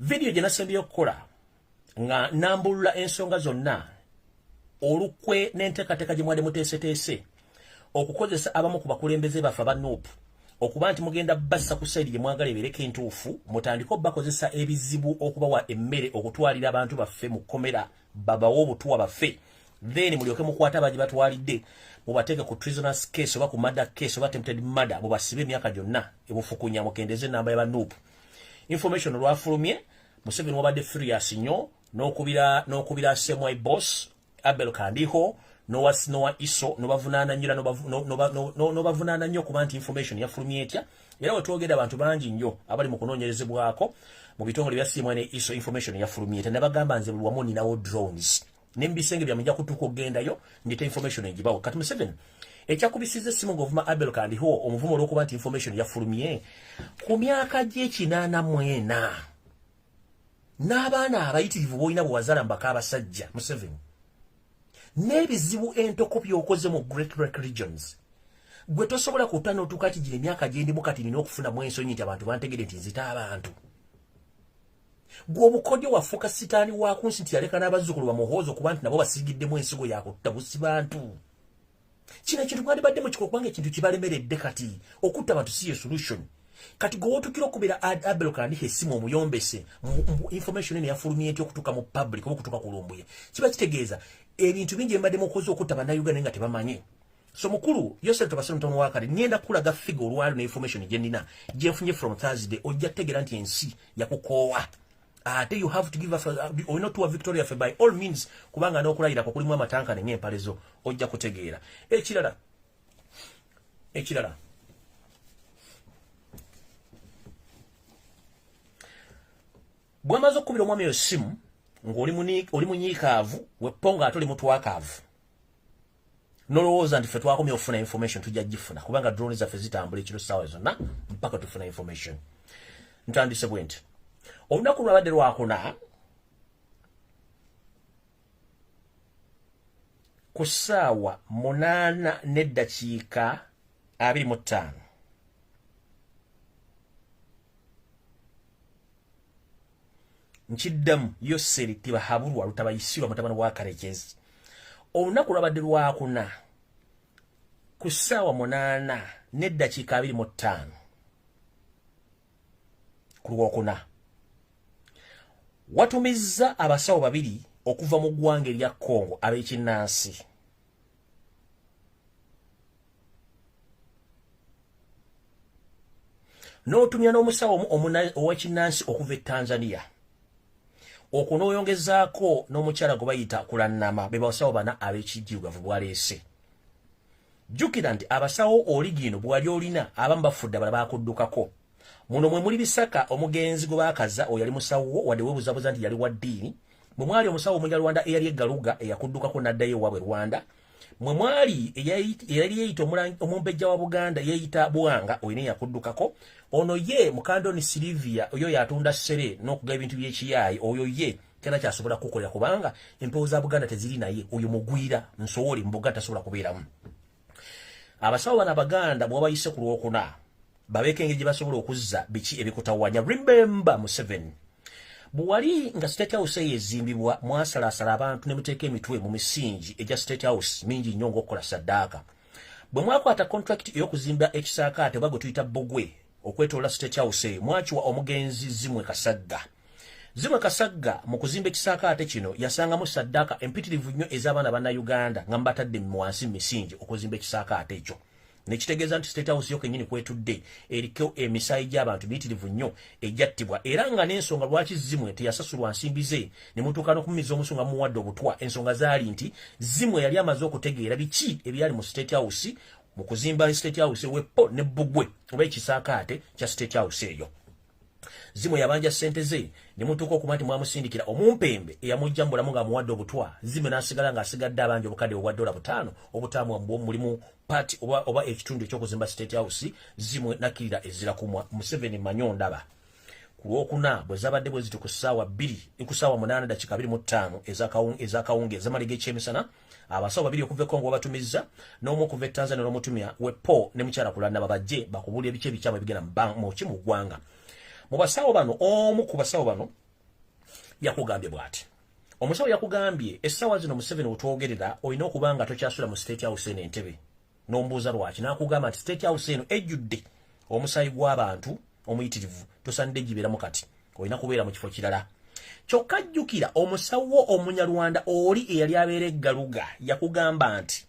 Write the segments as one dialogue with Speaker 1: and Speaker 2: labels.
Speaker 1: Video gye nasembye okukola nga nambulula ensonga zonna olukwe n'enteekateeka gye mwali muteeseteese okukozesa abamu ku bakulembeze baffe aba Nuupu okuba nti mugenda bassa ku sayidi gye mwagala ebeereko entuufu mutandike bakozesa ebizibu okubawa emmere okutwalira abantu baffe mu kkomera babawa obutuwa baffe then mulyoke mukwata abaji batwalidde mubateeke ku treasonous case oba ku murder case oba attempted murder mubasibe emyaka gyonna ebufukunya mukendeze enamba y'aba Nuupu. Information olwafulumye Museveni wabadde furious nnyo n'okubira Semwai boss Abel Kandiho Nowa Iso nobavunaana nnyo nobavunaana nnyo kuba nti information yafulumye etya era wetwogera abantu bangi nnyo abali mu kunoonyerezebwako mu bitongole bya Semwai ne Iso information yafulumye etya nabagamba nze buli wamu ninawo drones n'embisenge bya mujja kutuuka okugendayo ndita information egibawo kati Museveni ekyakubisiza essimu ng'ovuma Abel Kandiho omuvumo olw'okuba nti information yafulumye ku myaka gye84 n'abaana abayitirivu boolina bwe wazaala mbaka abasajja Museveni n'ebizibu entoko by'okoze mu Great Lake Regions gwe tosobola kutana otuuka kigira emyaka gyendimu kati nina okufunamu ensonyi nti abantu bantegede nti nzita abantu gwe obukodyo wafuuka sitaani waaku nsi nti yaleka n'abazzukulu bamuhooza okuba nti nabo basigiddemu ensigo yakutta busi bantu kino ekintu mwandibadde mu kiko kubanga ekintu kibalemeredde kati okutta abantu si ye solution kati gwe wotukira okubira Abel Kandiho essimu omuyombese information eno yafulumye etya okutuuka mu public oba okutuuka ku lumbuye kiba kitegeeza ebintu bingi mbadde mukozi okutta bannayuganda nga tebamanye so mukulu Yosef Tobasale mutono wakati ngenda kulaga figure olwali ne information gye nina gyenfunye from Thursday ojja kutegeera nti ensi yakukoowa ate you have to give us olina otuwa Victoria fe by all means kubanga n'okulayira kulimu amatanka n'empalezo ojja kutegeera ekirala bwamaze okukubira omwami oyo ssimu ng'oli munyiikaavu wepponga ate oli mutwakaavu nolowooza nti ffe twakomye okufuna information tujja gifuna kubanga drone zaffe zitambula ekiro ssaawa zonna mpaka tufuna information ntandise bwe nti olunaku lwabadde lwakuna ku ssaawa 8:25 nkiddamu Yoseri Tibahabulwa lutabayisirwa mutabani wa Karekezi olunaku lwabadde lwakuna ku ssaawa 8:25 ku Lwokuna watumizza abasawo babiri okuva mu ggwanga erya Congo ab'ekinnansi n'otumya n'omusawo ow'ekinnansi okuva e Tanzania okunoyongezaako n'omukyala gwe bayita Kulannama be basawo bana ab'ekiddirugavu bwaleese jjukira nti abasawo oli gino bwali olina abamu bafudde abala baakuddukako muno mwe muli Bisaka omugenzi gwe baakaza oyo yali musawo wadde weebuzabuza nti yali wa ddiini mwe mwali omusawo Munyarwanda eyali eggaluga eyakuddukako n'addayo ewaabwe Rwanda mwe mwali eyali yeeyita omumbejja wa Buganda yeeyita Bwanga oyo naye yakuddukako ono ye Mukandoni Silivia oyo yatunda ssere n'okugaba ebintu by'ekiyaayi oyo ye tera kyasobola kukolera kubanga empewo za Buganda teziri naye oyo mugwira nsowole mu Buganda tasobola kubeeramu abasawo bano Abaganda mwabayise ku Lwokuna babeeko engeri gye basobola okuzza biki ebikutawanya remember Museveni bwali nga State House yezimbibwa mwasalaasala abantu ne muteeka emitwe mu misingi egya State House mingi nnyo ng'okukola saddaaka bwe mwakwata contract ey'okuzimba ekisaakaate oba gwe tuyita Bogwe okwetoola State House mwakiwa omugenzi Zimwe Kasagga mu kuzimba ekisaakaate kino yasangamu saddaaka empitirivu nnyo ez'abaana bannayuganda nga mbatadde wansi misingi okuzimba ekisaakaate ekyo nekitegeeza nti State House yo kennyini kwetudde eriko emisaayi gy'abantu miyitirivu nnyo ejjattibwa era nga n'ensonga lwaki Zimwe teyasasulwa nsimbi ze ne mutuuka n'okumiza omusu nga muwadde obutwa ensonga zaali nti Zimwe yali amaze okutegeera biki ebyali mu State House mu kuzimba State House wepo ne Bugwe oba ekisaakaate kya State House eyo Zimwe yabanja ssente ze ne mutuuka okuba nti mwamusindikira omumpembe eyamujja mu bulamu ng'amuwadde obutwa Zimwe n'asigala ng'asigadde abanja obukadde obwa $5 obutaamu mulimu party oba ekitundu eky'okuzimba State House Zimwe nakkirira ezira kumwa Museveni manyondaba ku Lwokuna bwe zabadde bwe ziti ku ssaawa 8:25 ez'akawunge ez'amaliga ekyemisana abasawo babiri okuva e Congo babatumizza n'omu okuva e Tanzania n'omutumya wepo ne mukyala Kulannama bajje bakubulira ebiki ebikyamu ebigenda mu ggwanga mu basawo bano omu ku basawo bano yakugambye bw'ati omusawo yakugambye essaawa zino Museveni wetwogerera olina okuba nga tokyasula mu State House eno Entebbe n'ombuuza lwaki n'akugamba nti State House eno ejjudde omusaayi gw'abantu omuyitirivu tosanidde gibeeramu kati olina kubeera mu kifo kirala kyokka jjukira omusawo omunyarwanda oli eyali abeera eggaluga yakugamba nti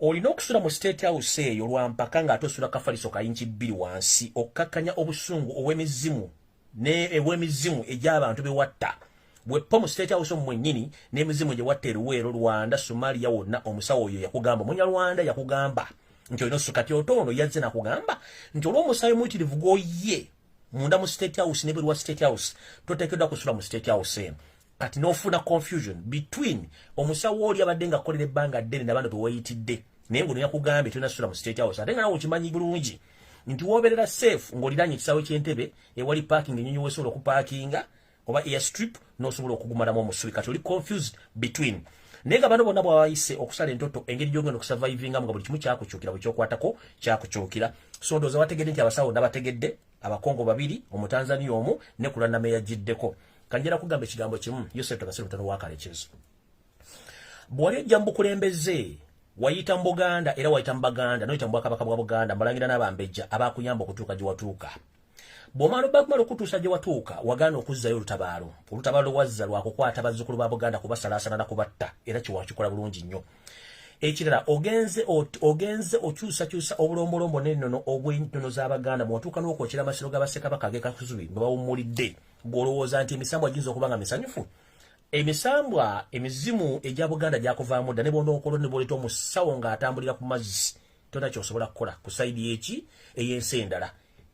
Speaker 1: olina okusula mu State House eyo lwampaka ng'ate osula kafaliso ka inchi 2 wansi okkakkanya obusungu obw'emizimu ew'emizimu egy'abantu bewatta bweppa mu State House mwennyini n'emizimu gye watta Eruweero Rwanda Somalia wonna omusawo oyo yakugamba Munyarwanda yakugamba nti olina osuka Tyotono yazze nakugamba nti olw'omusaayi muyitirivu gw'oye munda mu State House n'ebweru wa State House toteekeddwa kusula mu State House eno kati n'ofuna confusion between omusawo oli abadde nga akolera ebbanga ddene n'abantu bewayitidde naye ng'ono yakugambye tolina sula mu State House ate nga nawe okimanyi bulungi nti woobeerera safe ng'oliraanye ekisaawe ky'Entebbe ewali parking ennyonyi weesobola okupaakinga oba airstrip n'osobola okugumalamu omusubi kati oli confused between naye nga bano bonna bw'abayise okusala entoto engeri gy'ogenda okusurvivingamu nga buli kimu kyakukyukira bwe kyokwatako kyakukyukira so ndowooza bategedde nti abasawo nabategedde abakongo 2 omutanzania omu ne kulanname yagiddeko kanjera kugamba ekigambo kimu Yosef Tabasire mutano wa Kalechezo bw'ali ojja mu bukulembeze wayita mu Buganda era wayita mu Baganda noyita mu Bwakabaka bwa Buganda Mbalangira n'Abambejja abakuyamba okutuuka gye watuuka bw'omala bakumala okutuusa gye watuuka wagaana okuzzayo olutabaalo wazza lwakukwata bazzukulu ba Buganda kubasalaasala na kubatta era kiwakikola bulungi nnyo ekirala ogenze okyusakyusa obulombolombo n'ennono obw'ennono z'Abaganda bw'otuuka n'okwokera amasiro g'Abassekabaka ag'Ekasubi bwe bawummulidde ng'olowooza nti emisambwa giyinza okuba nga misanyufu emisambwa emizimu egya Buganda gyakuvaamu dda ne bw'onookolo ne bw'oleeta omusawo ng'atambulira ku mazzi tonna ky'osobola kukola ku sayidi eki ey'ensi endala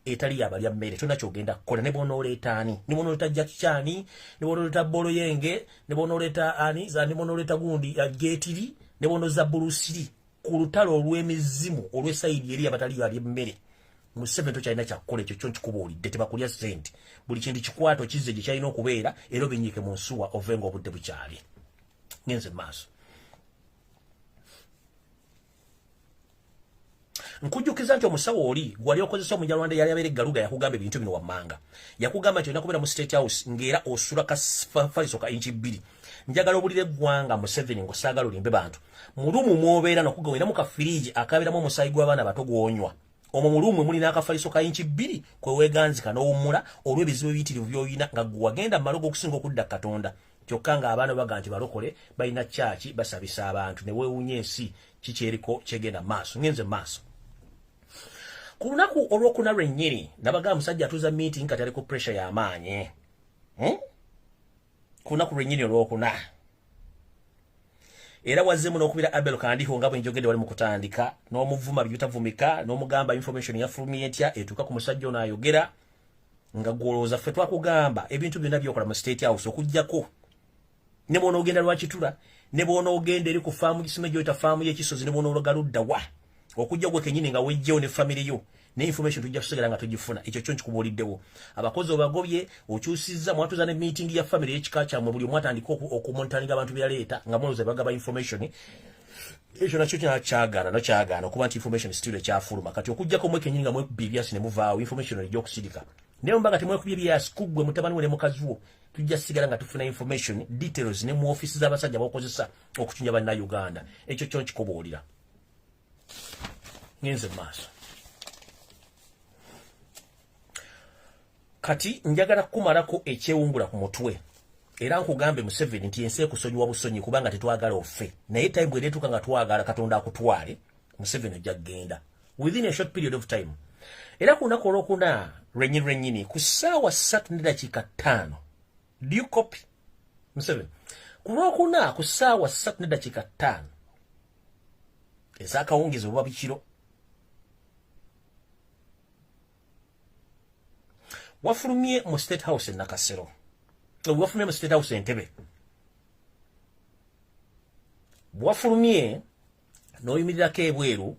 Speaker 1: etali yabalya mmere tonna ky'ogenda kukola ne bw'onooleeta ani ne bw'onooleeta Jackie Chan ne bw'onooleeta Boloyenge ne bw'onooleeta ani ne bw'onooleeta gundi Getiri ne bw'onooza Bruce Lee ku lutalo olw'emizimu olw'esayidi eri abatali yalya emmere Museveni tokyalina kyakukola ekyo kyo nkikubuulidde tebakulya ssente buli kintu kikwato kizze gye kyalina okubeera era obinyiike mu nsuwa ove nga obudde bukyali ngenze maaso nkujjukiza nti omusawo oli gwali okozesa Omunyarwanda yali abeera eggaluga yakugamba ebintu bino wammanga yakugamba nti olina kubeera mu State House ng'era osula kafaliso ka inchi 2 njagala obulire eggwanga Museveni ng'osaagala olimbe bantu mulumu mw'obeera n'okugawira mu kafiriji akabeeramu omusaayi gw'abaana bato gw'onywa omwo mulumu mulina akafaliso ka inchi 2 kwe weeganzika n'owummula olw'ebizibu ebiyitirivu by'olina nga wagenda mu malogo okusinga okudda Katonda kyokka ng'abaana baga nti balokole balina kyaki basabisa abantu ne weewuunya ensi kikyeriko kyegenda maaso ngenze maaso ku lunaku olwokuna lwennyini nabaga musajja atuuza meeting kati ali ku pressure y'amaanyi ku lunaku lwennyini olwokuna era wazzeemu n'okubira Abel Kandiho nga bwe njogedde wali mu kutandika n'omuvuma byutavumika n'omugamba information yafulumye etya etuuka ku musajja ono ayogera nga gwolowooza ffe twakugamba ebintu byonna byokola mu State House okuggyako ne bw'onoogenda Lwakitula ne bw'onoogenda eri ku faamu gisime gy'oyita faamu y'Ekisozi ne bw'onoologa ludda wa okujja gwe kennyini nga wejjewo ne famire yo ne information tujja kusigala nga tugifuna ekyo kyo nkikubuuliddewo abakozi obagobye okyusizza mwatuuza ne meeting ya famire y'ekika kyammwe buli omu atandika okumonitaninga abantu bye yaleeta nga mulowooza bagaba information ekyo nakyo kyagaana okuba nti information still ekyafuluma kati okujjako mwe kennyini nga mwebibyasi ne muvaawo information ejja okusirika naye mba nga temwekubye byasi kuggwe mutabani we ne mukazi wo tujja sigala nga tufuna information details ne mu office z'abasajja bakozesa okucunja bannayuganda ekyo kyo nkikubuulira ngenze maaso kati njagala kumalako ekyewungula ku mutwe era nkugambe Museveni nti ensi ekusonyiwa busonyi kubanga tetwagala offe naye time bwereetuuka nga twagala Katonda akutwale Museveni ojja kgenda within a short period of time era ku lunaku olwokuna lwennyini ku ssaawa 3:05 do you copy Museveni ku lwokuna ku ssaawa 3:05 ez'akawungizi oba bikiro wafulumye mu State House Nakasero wafulumye mu State House Entebbe wafulumye n'oyimirirako ebweru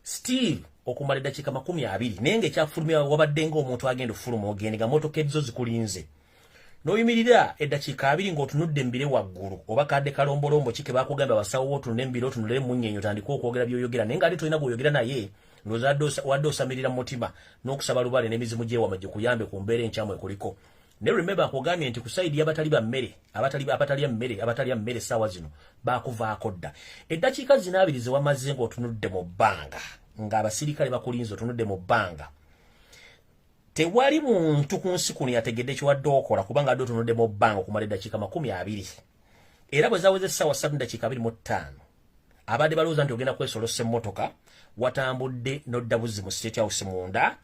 Speaker 1: still okumala eddakiika 20 naye ng'ekyafulumye wabadde ng'omuntu agenda ofuluma ogende nga motoka ezo zikulinze n'oyimirira eddakiika 2 ng'otunudde embire waggulu oba kadde kalombolombo ki ke bakugamba abasawo otunula embire otunulire munnyeenyo otandika okwogera by'oyogera naye ng'ate tolina gw'oyogera naye wadde osamirira mu mutima n'okusaba lubale n'emizimu gy'ewama gikuyambe ku mbeera enkyamu ekuliko ne remember akugambye nti kusaidi abatali ba mmere abatali mmere sawa zino bakuvaako dda eddakiika zinaabirize wamaze ng'otunudde mu bbanga ng'abasirikale bakulinze otunudde mu bbanga tewali muntu ku nsi kuno yategedde kiwadde okola kubanga adde otunudde mu bbanga okumala eddakiika 20 era bwe zaweze essaawa 3:25 abadde balowooza nti ogenda kwesolosa emmotoka watambudde n'odda buzzi mu State House munda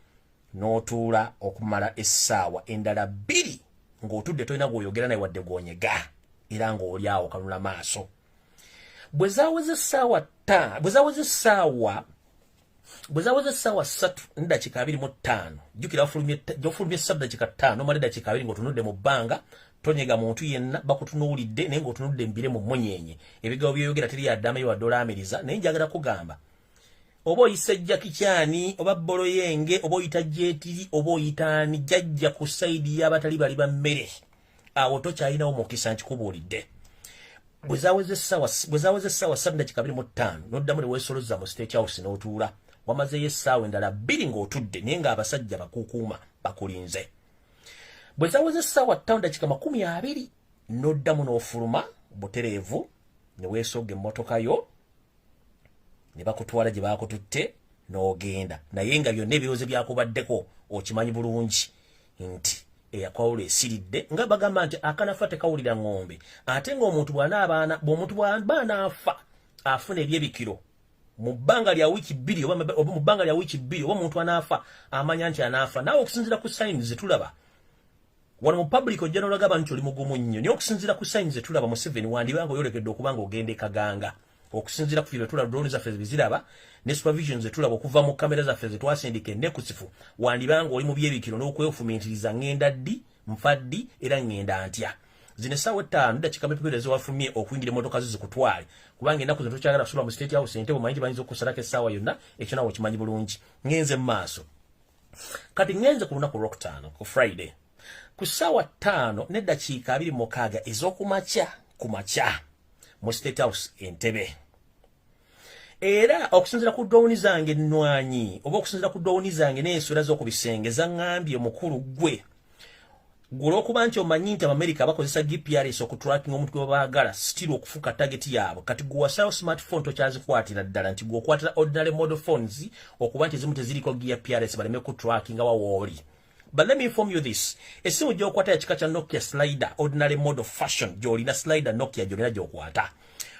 Speaker 1: n'otuula okumala essaawa endala 2 ng'otudde tolina gw'oyogera naye wadde gw'onyega era ng'oli awo kanula maaso bwe zaweze essaawa 3:25 jjukira ofulumye 3:5 omala eddakiika 2 ng'otunudde mu bbanga tonyega muntu yenna bakutunuulidde naye ng'otunudde embire mu munyenye ebigabo by'oyogera teri yaddamayo wadde olaamiriza naye njagala kugamba oba oyisa Jackie Chan oba Boloyenge oba oyita Jetiri oba oyitaani jajja ku sayidi y'abatali bali ba mmere awo tokyalinawo mukisa nkikubuulidde bwe zaweze essaawa 3:25 n'oddamu ne weesoloza mu State House n'otuula wamazeyo essaawa endala 2 ng'otudde naye ng'abasajja bakukuuma bakulinze bwe zaweze essaawa 5:20 n'oddamu n'ofuluma butereevu ne weesogga emmotoka yo ne bakutwala gye baakututte n'ogenda naye nga byonna ebiroze byakubaddeko okimanyi bulungi nti eyakwawula esiridde nga bagamba nti akanafa tekawulira ng'ombe ate ng'omuntu bw'aba anaafa afuna ebyebikiro mu bbanga lya wiiki 2 oba mu bbanga lya wiiki 2 oba omuntu anaafa amanya nti anaafa naawe okusinziira ku sayini zetulaba wano mu public ojja n'olagaba nti oli mugumu nnyo naye okusinziira ku sayini zetulaba Museveni wandibanga oyolekedde okuba ng'ogenda ekaganga okusinziira ku fire tulaba drone zaffe biziraba ne supervision zetulaba okuva mu kamera zaffe zetwasindika ennekusifu wandibanga oli mu byebikiro n'okwefumiitiriza ngenda ddi nfaddi era ngenda ntya zino essaawa 5 dakiika mepepere zewafumye okuyingira emmotoka zo zikutwale kubanga ennaku zino tokyagala kusula mu State House ente bumanyi bayinza okusalako essaawa yonna ekyo nawe okimanyi bulungi ngenze mu maaso kati ngenze ku lunaku olwokutaano ku Friday ku ssaawa 5:26 ez'okumakya kumakya mu State House Entebbe era okusinziira ku ddowuni zange ennwanyi oba okusinziira ku ddowuni zange n'enswera z'oku bisenge zaŋŋambye omukulu gwe olw'okuba nti omanyi nti Abamerika bakozesa GPRS okutracking omuntu gwe babaagala sitiri okufuuka target yaabwe kati gwe wasawo smartphone tokyazikwatira ddala nti gwe okwatira ordinary model phones okuba nti ezimu teziriko GPRS baleme kutracking wawooli. But let me inform you this. Esimu gy'okwata ya kika kya Nokia slider ordinary model fashion gy'olina slider Nokia gy'olina gy'okwata.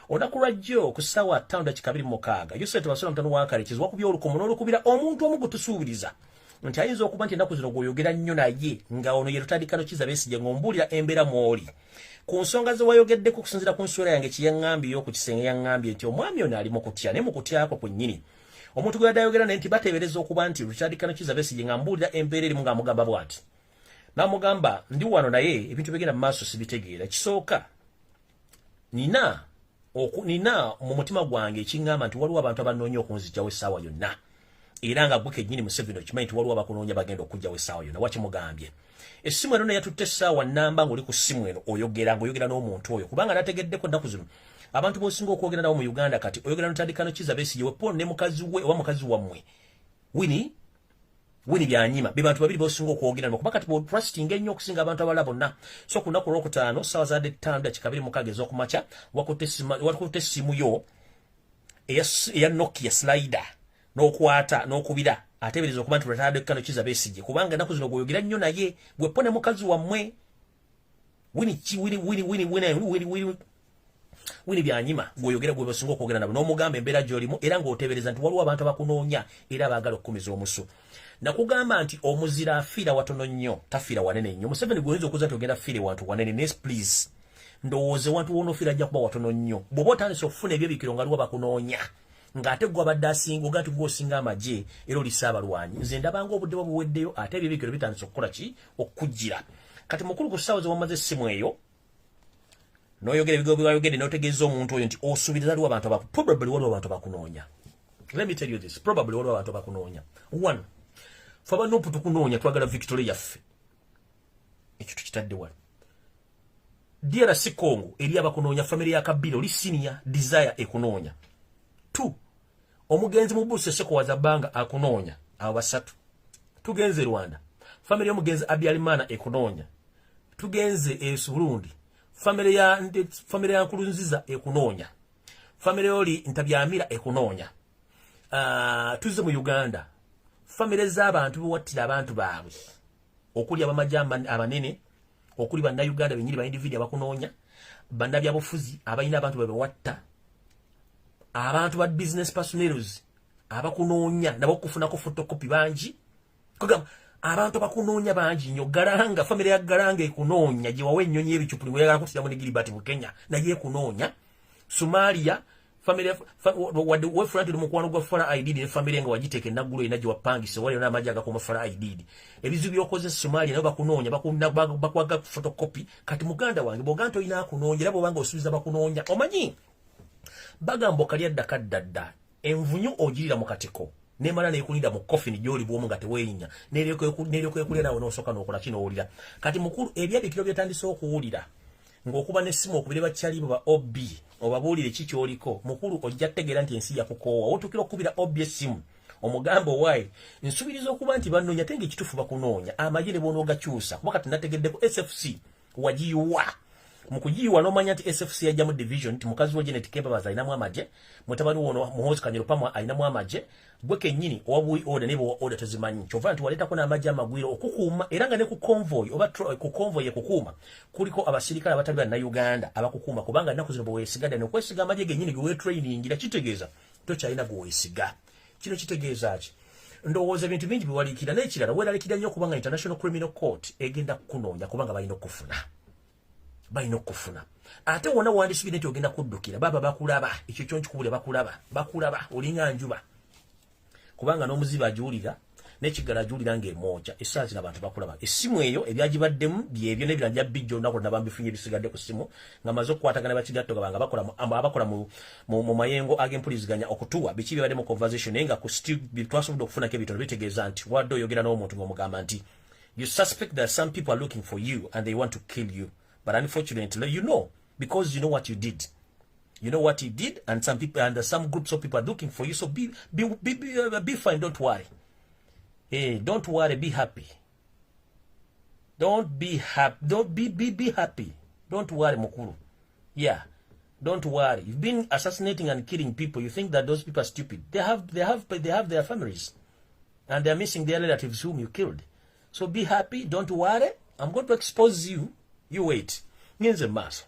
Speaker 1: Olunaku lwajjo ku ssaawa 5:26 Yusuf Basula mutano wa Kalekizi wakubya olukomo n'olukubira omuntu omu gutusuubiriza nti ayinza okuba nti ennaku zino gw'oyogera nnyo naye nga ono ye Lutandikano Kizza Besigye ng'ombuulira embeera mw'oli ku nsonga ze wayogeddeko okusinziira ku nswera yange kye yaŋŋambye ku kisenge yaŋŋambye nti omwami ono ali mu kutya naye mu kutyako kwennyini omuntu gwe yadayogera naye nti bateebereza okuba nti Lutandikano Kizza Besigye ng'ambuulira embeera erimu ng'amugamba bw'ati n'amugamba ndi wano naye ebintu bigenda mu maaso sibitegeera kisooka nina mu mutima gwange ekiŋŋamba nti waliwo abantu abanoonya okunzigyawo essaawa yonna era nga gwe kennyini Museveni okimanyi nti waliwo abakunoonya bagenda okugyawo essaawa yonna wakimugambye essimu eno neyatutte essaawa nnamba ng'oli ku ssimu eno oyogera n'omuntu oyo kubanga nategeddeko ennaku zino abantu b'osinga okwogera nabo mu Uganda kati oyogera Lutandikano Kizza Besigye wepoon ne mukazi we oba mukazi wammwe Winnie Byanyima be bantu babiri b'osinga okwogera nabo kuba kati bw'otrustinga ennyo okusinga abantu abalala bonna so ku lunaku olwokutaano ssaawa za 5:26 ez'okumakya wakutte essimu yo eya Nokia slider n'okwata n'okubira ateebereza okuba nti Lutandikano Kizza Besigye kubanga ennaku zino gw'oyogera nnyo naye wepo ne mukazi wammwe Winnie Byanyima gw'oyogera gwe basinga okwogera nabo n'omugamba embeera gy'olimu era ng'oteebereza nti waliwo abantu abakunoonya era baagala okukumiza omusu nakugamba nti omuzira afiira watono nnyo tafiira wanene nnyo Museveni gw'oyinza okuza nti ogenda fiire wantu wanene nes please ndowooze wantu wonoofiira ajja kuba watono nnyo bw'oba otandise okufuna ebyebikiro nga liwo bakunoonya ng'ate gwe abadde asinga oga nti gw'osinga amagye era oli Ssaabalwanyi nze ndabanga obudde buweddeyo ate ebyebikiro bitandise okukola ki okukujjira kati mukulu ku ssaawa ze wamaze essimu eyo n'oyogera ebigambo by'ayogedde n'otegeeza omuntu oyo nti osuubiriza waliwo abantu probably waliwo abantu bakunoonya. Let me tell you this, probably waliwo abantu bakunoonya. One, fe abanoopu tukunoonya twagala Victoria yaffe ekyo tukitadde wali DRC Congo eri abakunoonya family ya Kabila oli senior desire ekunoonya. Two, omugenzi mu Buuse Sekowaza Banga akunoonya abo basatu. Tugenze Rwanda family y'omugenzi Abiyalimana ekunoonya. tugenze Burundi family ya Nkurunziza ekunoonya family oli Ntabyamira ekunoonya tuze mu Uganda family z'abantu biwattira abantu baabwe okuli abamajamba abanene okuli banna Uganda benyiri ba individu abakunoonya banna byabufuzi abalina abantu bebewatta abantu ba business personnels abakunoonya nabo kufunako photocopy bangi kugamba abantu bakunoonya bangi nnyo Garanga family ya Garanga ekunoonya gye wawe ennyonyi ebicupu ngo yagala kutira mu Gilbert mu Kenya naye ekunoonya Somalia family wadde we front mu kwano gwa Fara ID ne family nga wagiteke naggulo inaji wapangise wale na majaga ko Fara ID ebizu byokoze Somalia nabo bakunoonya bakwaga photocopy kati muganda wange boganto ina kunoonya labo bango osubiza bakunoonya omanyi bagambo kali addakadda envunyu ogirira mu katiko nemala nekunida mu coffin gyoli bwomu nga teweyinya nereko ekulera ono osoka nokola kino olira kati mukuru ebyabikiro byatandise okuwulira ng'okuba n'essimu okubire bakyali ba OB obabuulire kiki oliko mukulu ojja kutegeera nti ensi yakukoowa otukira okubira OB essimu omugambo wayi nsubiriza okuba nti bannoonya tenge ekitufu bakunoonya amagye ne boonogakyusa kuba kati nategeddeko SFC wagiyiwa mukujiwa nomanya nti SFC yajja mu division nti mukazi wa Janet Kemba bazalinamu amagye mutabani wono Muhoozi Kanyero pamwa alinamu amagye gwe kennyini owabuwi order nebo order tezimanyi kyova nti waleetako n'amagye amagwiro okukuuma era nga ne ku convoy oba ku convoy ekukuuma kuliko abasirikale abatali banna Uganda abakukuuma kubanga nnaku zino bweweesigadde n'okwesiga amagye gennyini ge weetrainingira kitegeeza tokyalina gwe weesiga kino kitegeeza ki ndowooza ebintu bingi biwaliikira n'ekirala weeralikira nnyo kubanga International Criminal Court egenda kukunoonya kubanga balina okufuna ate wona wandisubire nti ogenda kuddukira baba bakulaba ekyo kyonkikubule bakulaba olinga njuba kubanga n'omuziba ajuulira n'ekigala ajuulira ng'emooja essaazi n'abantu bakulaba essimu eyo ebyagibaddemu byebyo n'ebirala bya bijjo olunaku lonna bambifunye ebisigadde ku ssimu nga maze okukwatagana bakigatto gabanga abakola mu mayengo ag'empuliziganya okutuwa biki bibadde mu conversation naye nga twasobodde okufunako ebitono bitegeeza nti wadde oyogera n'omuntu ng'omugamba nti you suspect that some people are looking for you and they want to kill you. But unfortunately, you know, because you know what you did. You know what you did, and some people and some groups of people are looking for you. So be fine. Don't worry. Hey, don't worry. Be happy. Don't be happy. Don't be happy. Don't worry, Mukuru. Yeah, don't worry. You've been assassinating and killing people. You think that those people are stupid? They have their families, and they are missing their relatives whom you killed. So be happy. Don't worry. I'm going to expose you. You wait. Ngenze maso.